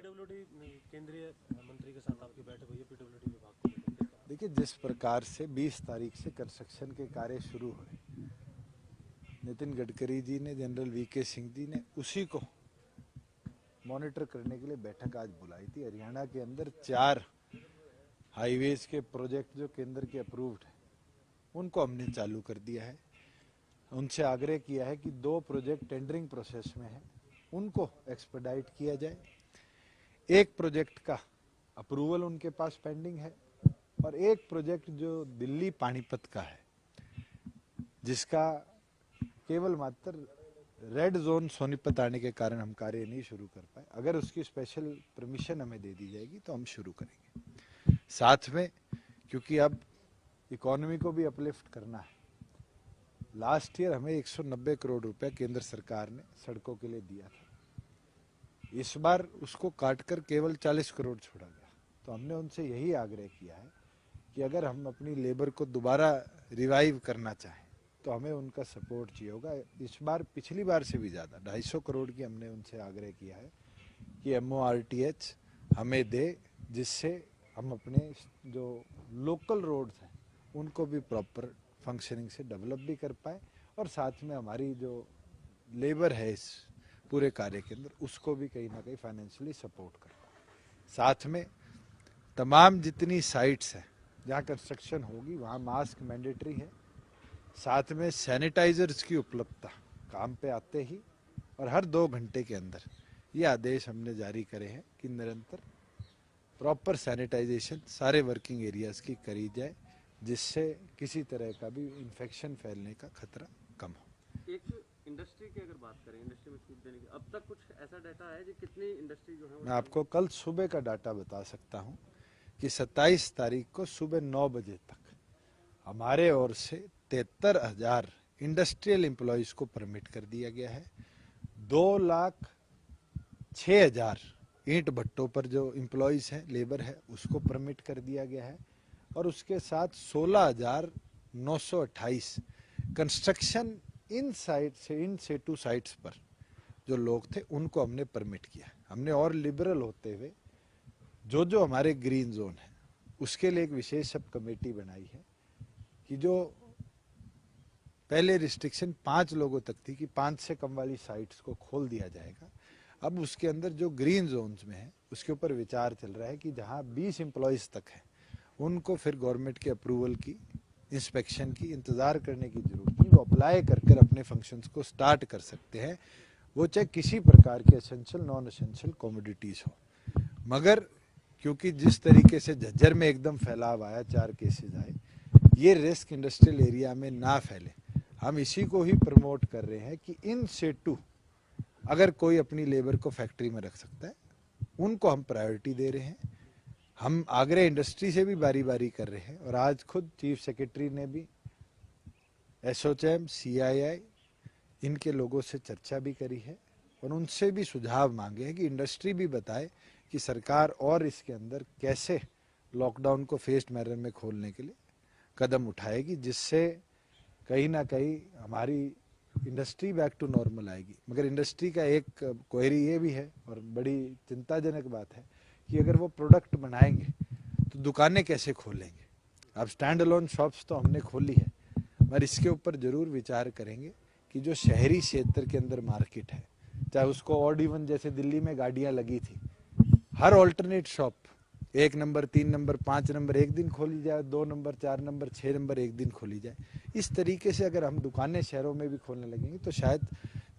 PWD केंद्रीय मंत्री के साथ आपकी बैठक हुई है पीडब्ल्यूडी विभाग को लेकर? देखिए, जिस प्रकार से 20 तारीख से कंस्ट्रक्शन के कार्य शुरू हुए, नितिन गडकरी जी ने, जनरल वीके सिंह जी ने उसी को मॉनिटर करने के लिए बैठक आज बुलाई थी। हरियाणा के अंदर 4 हाईवेज के प्रोजेक्ट जो केंद्र के अप्रूव्ड है, उनको हमने चालू कर दिया है। उनसे आग्रह किया है कि 2 प्रोजेक्ट टेंडरिंग प्रोसेस में है, उनको एक्सपेडाइट किया जाए। एक प्रोजेक्ट का अप्रूवल उनके पास पेंडिंग है और एक प्रोजेक्ट जो दिल्ली पानीपत का है, जिसका केवल मात्र रेड जोन सोनीपत आने के कारण हम कार्य नहीं शुरू कर पाए। अगर उसकी स्पेशल परमिशन हमें दे दी जाएगी तो हम शुरू करेंगे। साथ में क्योंकि अब इकोनॉमी को भी अपलिफ्ट करना है, लास्ट ईयर हमें 190 करोड़ रुपए केंद्र सरकार ने सड़कों के लिए दिया था। इस बार उसको काटकर केवल 40 करोड़ छोड़ा गया। तो हमने उनसे यही आग्रह किया है कि अगर हम अपनी लेबर को दोबारा रिवाइव करना चाहें तो हमें उनका सपोर्ट चाहिए होगा। इस बार पिछली बार से भी ज़्यादा 250 करोड़ की हमने उनसे आग्रह किया है कि MORTH हमें दे, जिससे हम अपने जो लोकल रोड्स हैं उनको भी प्रॉपर फंक्शनिंग से डेवलप भी कर पाए और साथ में हमारी जो लेबर है इस पूरे कार्य के अंदर उसको भी कहीं ना कहीं फाइनेंशियली सपोर्ट कर पाए। साथ में तमाम जितनी साइट्स हैं जहाँ कंस्ट्रक्शन होगी वहाँ मास्क मैंडेटरी है। साथ में सैनिटाइजर्स की उपलब्धता काम पे आते ही और हर 2 घंटे के अंदर ये आदेश हमने जारी करे हैं कि निरंतर प्रॉपर सैनिटाइजेशन सारे वर्किंग एरियाज की करी जाए, जिससे किसी तरह का भी इन्फेक्शन फैलने का खतरा कम हो। एक इंडस्ट्री की अगर बात करें, इंडस्ट्री में छूट देने की, अब तक कुछ ऐसा डाटा है कि कितनी इंडस्ट्री जो है? मैं आपको कल सुबह का डाटा बता सकता हूं कि 27 तारीख को सुबह 9 बजे तक हमारे ओर से 73,000 इंडस्ट्रियल एम्प्लॉयज को परमिट कर दिया गया है। 2,06,000 ईंट भट्टों पर जो एम्प्लॉयज हैं, लेबर है, उसको परमिट कर दिया गया है और उसके साथ 16,928 कंस्ट्रक्शन इन साइट से इन सेटू साइट्स पर जो लोग थे उनको हमने परमिट किया। हमने और लिबरल होते हुए जो हमारे ग्रीन जोन है उसके लिए एक विशेष सब कमेटी बनाई है कि जो पहले रिस्ट्रिक्शन 5 लोगों तक थी कि 5 से कम वाली साइट्स को खोल दिया जाएगा, अब उसके अंदर जो ग्रीन जोन्स में है उसके ऊपर विचार चल रहा है कि जहां 20 एम्प्लॉयज तक है उनको फिर गवर्नमेंट के अप्रूवल की, इंस्पेक्शन की इंतजार करने की जरूरत नहीं, वो अप्लाई कर अपने फंक्शंस को स्टार्ट कर सकते हैं, वो चाहे किसी प्रकार के एसेंशियल नॉन एसेंशियल कमोडिटीज हो। मगर क्योंकि जिस तरीके से झज्जर में एकदम फैलाव आया, 4 केसेज आए, ये रिस्क इंडस्ट्रियल एरिया में ना फैले, हम इसी को ही प्रमोट कर रहे हैं कि इन सेटू अगर कोई अपनी लेबर को फैक्ट्री में रख सकता है उनको हम प्रायोरिटी दे रहे हैं। हम आगरा इंडस्ट्री से भी बारी बारी कर रहे हैं और आज खुद चीफ सेक्रेटरी ने भी एसोचैम, CII इनके लोगों से चर्चा भी करी है और उनसे भी सुझाव मांगे हैं कि इंडस्ट्री भी बताए कि सरकार और इसके अंदर कैसे लॉकडाउन को फेस्ड मैनर में खोलने के लिए कदम उठाएगी, जिससे कहीं ना कहीं हमारी इंडस्ट्री बैक टू नॉर्मल आएगी। मगर इंडस्ट्री का एक क्वेरी ये भी है और बड़ी चिंताजनक बात है कि अगर वो प्रोडक्ट बनाएंगे तो दुकानें कैसे खोलेंगे। अब स्टैंड अलोन शॉप्स तो हमने खोली है, मगर इसके ऊपर जरूर विचार करेंगे कि जो शहरी क्षेत्र के अंदर मार्केट है, चाहे उसको ऑड इवन जैसे दिल्ली में गाड़ियां लगी थी, हर alternate shop 1 number, 3 number, 5 number एक दिन खोली जाए, 2 नंबर, 4 नंबर, 6 नंबर एक दिन खोली जाए। इस तरीके से अगर हम दुकानें शहरों में भी खोलने लगेंगे तो शायद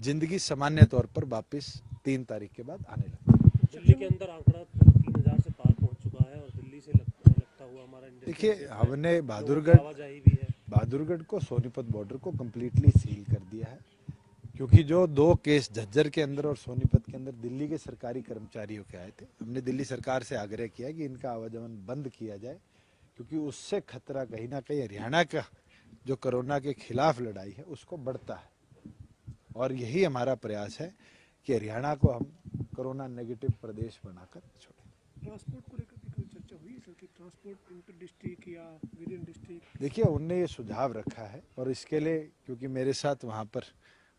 जिंदगी सामान्य तौर पर वापस 3 तारीख के बाद आने लगेगी। दिल्ली के अंदर आंकड़ा 3,000 से पार पहुंच चुका है और दिल्ली से लगता हुआ हमारा देखिए, हमने बहादुरगढ़ को, सोनीपत बॉर्डर को कम्प्लीटली सील कर दिया है, क्योंकि जो 2 केस झज्जर के अंदर और सोनीपत के अंदर दिल्ली के सरकारी कर्मचारियों के आए थे, हमने दिल्ली सरकार से आग्रह किया कि इनका आवागमन बंद किया जाए, क्योंकि उससे खतरा कहीं ना कहीं हरियाणा का जो कोरोना के खिलाफ लड़ाई है उसको बढ़ता है। और यही हमारा प्रयास है कि हरियाणा को हम कोरोना नेगेटिव प्रदेश बनाकर छोड़ें। ट्रांसपोर्ट को लेकर कोई चर्चा हुई है सर कि ट्रांसपोर्ट इंटर डिस्ट्रिक्ट या विद इन डिस्ट्रिक्ट? देखिए, उनने ये सुझाव रखा है और इसके लिए क्योंकि मेरे साथ वहाँ पर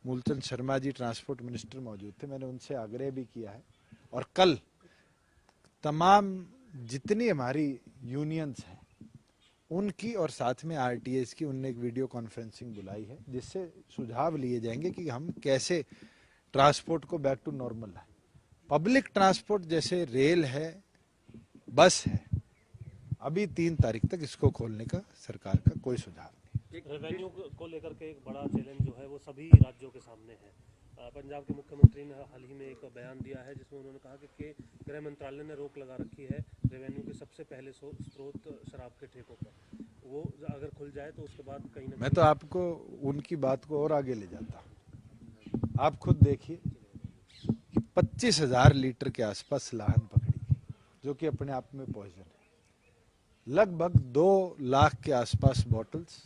मूलचंद शर्मा जी ट्रांसपोर्ट मिनिस्टर मौजूद थे, मैंने उनसे आग्रह भी किया है और कल तमाम जितनी हमारी यूनियंस हैं उनकी और साथ में आरटीएस की उनने एक वीडियो कॉन्फ्रेंसिंग बुलाई है जिससे सुझाव लिए जाएंगे कि हम कैसे ट्रांसपोर्ट को बैक टू नॉर्मल लाएं। पब्लिक ट्रांसपोर्ट जैसे रेल है, बस है, अभी 3 तारीख तक इसको खोलने का सरकार का कोई सुझाव नहीं। रेवेन्यू को लेकर के एक बड़ा चैलेंज जो है वो सभी राज्यों के सामने है। पंजाब के मुख्यमंत्री ने हाल ही में एक बयान दिया है जिसमें उन्होंने कहा कि गृह मंत्रालय ने रोक लगा रखी है रेवेन्यू के सबसे पहले स्रोत शराब के ठेकों पर। वो अगर खुल जाए तो उसके बाद कहीं ना मैं तो आपको उनकी बात को और आगे ले जाता हूँ। आप खुद देखिए कि 25,000 लीटर के आसपास लाहन पकड़ी गई जो कि अपने आप में पॉइजन है। लगभग 2 लाख के आसपास बॉटल्स,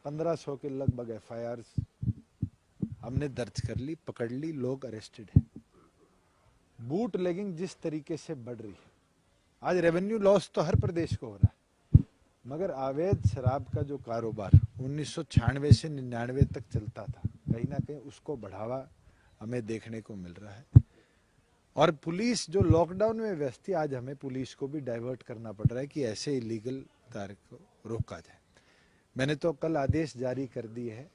1500 के लगभग FIRs हमने दर्ज कर ली, पकड़ ली, लोग अरेस्टेड हैं। बूट लेगिंग जिस तरीके से बढ़ रही है, आज रेवेन्यू लॉस तो हर प्रदेश को हो रहा है, मगर अवैध शराब का जो कारोबार 1996 से 99 तक चलता था, कहीं ना कहीं उसको बढ़ावा हमें देखने को मिल रहा है। और पुलिस जो लॉकडाउन में व्यस्त थी, आज हमें पुलिस को भी डाइवर्ट करना पड़ रहा है कि ऐसे इलीगल कार्य को रोका जाए। मैंने तो कल आदेश जारी कर दिए है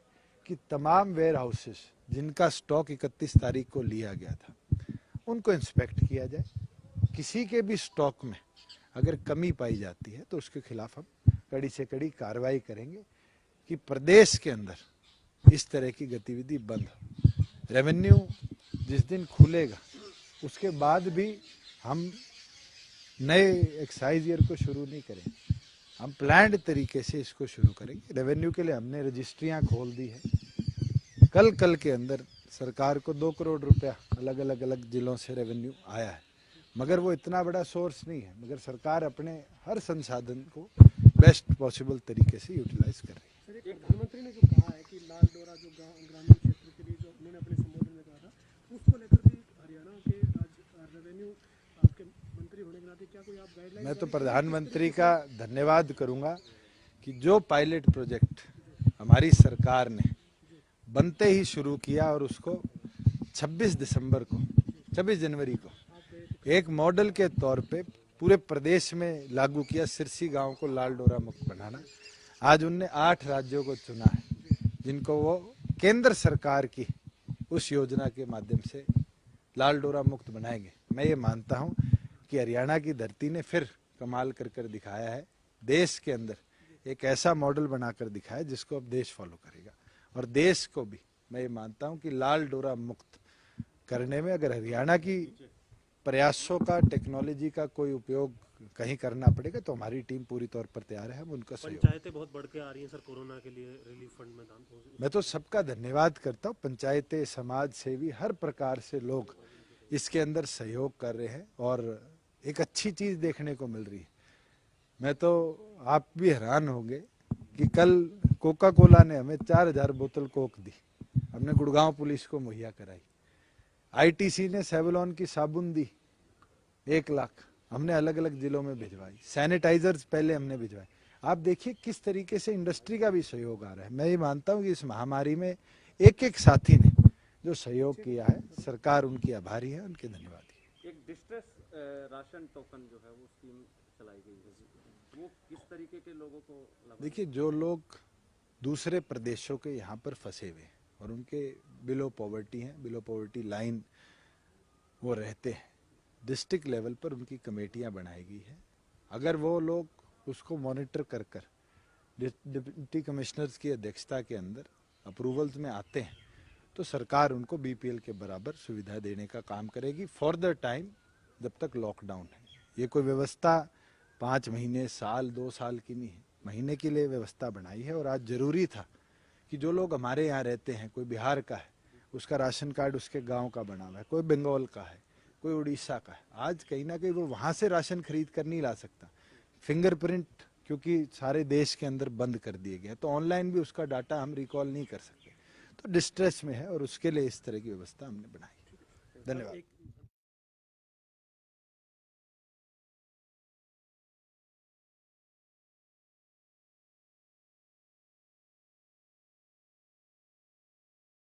कि तमाम वेयर हाउसेस जिनका स्टॉक 31 तारीख को लिया गया था उनको इंस्पेक्ट किया जाए। किसी के भी स्टॉक में अगर कमी पाई जाती है तो उसके खिलाफ हम कड़ी से कड़ी कार्रवाई करेंगे कि प्रदेश के अंदर इस तरह की गतिविधि बंद हो। रेवेन्यू जिस दिन खुलेगा उसके बाद भी हम नए एक्साइज ईयर को शुरू नहीं करेंगे, हम प्लान्ड तरीके से इसको शुरू करेंगे। रेवेन्यू के लिए हमने रजिस्ट्रियां खोल दी है। कल के अंदर सरकार को 2 करोड़ रुपया अलग अलग जिलों से रेवेन्यू आया है, मगर वो इतना बड़ा सोर्स नहीं है, मगर सरकार अपने हर संसाधन को बेस्ट पॉसिबल तरीके से यूटिलाइज कर रही है। सर, एक प्रधानमंत्री ने जो कहा है कि लाल डोरा जो ग्रामीण क्षेत्र के लिए जो उन्होंने अपने संबोधन में कहा था, उसको लेकर भी हरियाणा के रेवेन्यू आपके मंत्री होने के नाते क्या कोई आप गाइडलाइन? मैं तो प्रधानमंत्री का धन्यवाद करूंगा कि जो पायलट प्रोजेक्ट हमारी सरकार ने बनते ही शुरू किया और उसको 26 जनवरी को एक मॉडल के तौर पे पूरे प्रदेश में लागू किया, सिरसी गांव को लाल डोरा मुक्त बनाना। आज उनने 8 राज्यों को चुना है जिनको वो केंद्र सरकार की उस योजना के माध्यम से लाल डोरा मुक्त बनाएंगे। मैं ये मानता हूं कि हरियाणा की धरती ने फिर कमाल कर दिखाया है, देश के अंदर एक ऐसा मॉडल बनाकर दिखाया जिसको अब देश फॉलो करेगा। और देश को भी मैं ये मानता हूं कि लाल डोरा मुक्त करने में अगर हरियाणा की प्रयासों का, टेक्नोलॉजी का कोई उपयोग कहीं करना पड़ेगा तो हमारी टीम पूरी तौर पर तैयार है, हम उनका सहयोग। पंचायतें बहुत बढ़ के आ रही हैं सर कोरोना के लिए रिलीफ फंड में दान। मैं तो सबका धन्यवाद करता हूँ। पंचायतें, समाज सेवी, हर प्रकार से लोग इसके अंदर सहयोग कर रहे हैं और एक अच्छी चीज देखने को मिल रही है। मैं तो आप भी हैरान होंगे कि कल कोका कोला ने हमें 4000 बोतल कोक दी, हमने गुड़गांव पुलिस को मुहैया कराई। ITC ने सेवलॉन की साबुन दी 1 लाख, हमने अलग अलग जिलों में भिजवाई। सैनिटाइजर्स पहले हमने भिजवाए। आप देखिए किस तरीके से इंडस्ट्री का भी सहयोग आ रहा है। मैं ये मानता हूँ कि इस महामारी में एक साथी ने जो सहयोग किया है, सरकार उनकी आभारी है, उनके धन्यवाद। एक डिस्ट्रेस राशन टोकन जो है वो स्कीम चलाई गई है, वो किस तरीके के लोगों को लगा? देखिए, जो लोग दूसरे प्रदेशों के यहाँ पर फंसे हुए और उनके बिलो पॉवर्टी हैं, बिलो पॉवर्टी लाइन वो रहते हैं, डिस्ट्रिक्ट लेवल पर उनकी कमेटियां बनाई गई है। अगर वो लोग उसको मॉनिटर कर डिप्टी कमिश्नर्स की अध्यक्षता के अंदर अप्रूवल्स में आते हैं तो सरकार उनको BPL के बराबर सुविधा देने का काम करेगी फॉर द टाइम जब तक लॉकडाउन है। ये कोई व्यवस्था 5 महीने, साल, 2 साल की नहीं है, महीने के लिए व्यवस्था बनाई है। और आज जरूरी था कि जो लोग हमारे यहाँ रहते हैं, कोई बिहार का है, उसका राशन कार्ड उसके गांव का बना हुआ है, कोई बंगाल का है, कोई उड़ीसा का है, आज कहीं ना कहीं वो वहां से राशन खरीद कर नहीं ला सकता। फिंगरप्रिंट क्योंकि सारे देश के अंदर बंद कर दिए गए, तो ऑनलाइन भी उसका डाटा हम रिकॉल नहीं कर सकते, तो डिस्ट्रेस में है और उसके लिए इस तरह की व्यवस्था हमने बनाई। धन्यवाद।